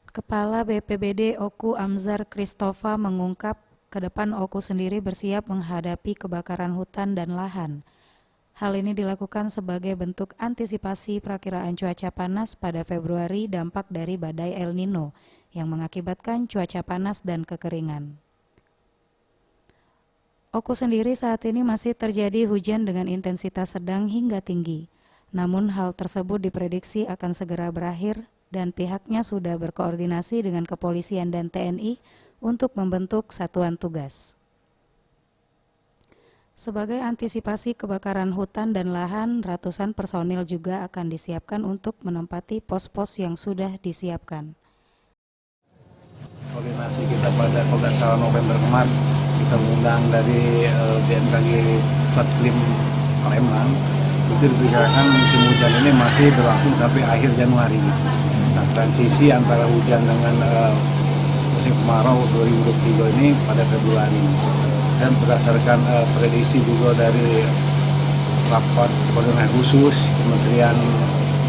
Kepala BPBD Oku Amzar Christopher mengungkap, ke depan Oku sendiri bersiap menghadapi kebakaran hutan dan lahan. Hal ini dilakukan sebagai bentuk antisipasi perakiraan cuaca panas pada Februari dampak dari badai El Nino yang mengakibatkan cuaca panas dan kekeringan. Oku sendiri saat ini masih terjadi hujan dengan intensitas sedang hingga tinggi. Namun hal tersebut diprediksi akan segera berakhir dan pihaknya sudah berkoordinasi dengan kepolisian dan TNI untuk membentuk satuan tugas. Sebagai antisipasi kebakaran hutan dan lahan, ratusan personil juga akan disiapkan untuk menempati pos-pos yang sudah disiapkan. Koordinasi kita pada kalau salah November kemarin, kita mengundang dari BMKG Satklim Palembang. Itu diperkirakan musim hujan ini masih berlangsung sampai akhir Januari. Nah, transisi antara hujan dengan musim kemarau 2023 ini pada Februari. Dan berdasarkan prediksi juga dari rapat koordinasi khusus Kementerian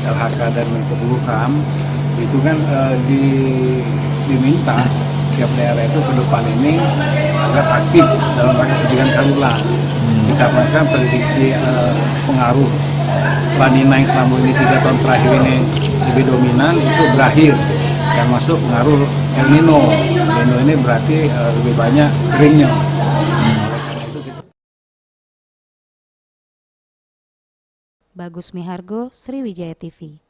LHK dan Menko Polhukam, itu kan diminta tiap daerah itu ke depan ini agar aktif dalam rangka pencegahan karhutla. Dikarenakan prediksi pengaruh La Nina yang selama ini 3 tahun terakhir ini lebih dominan itu berakhir dan masuk pengaruh El Nino. El Nino ini berarti lebih banyak keringnya. Bagus Mihargo, Sriwijaya TV.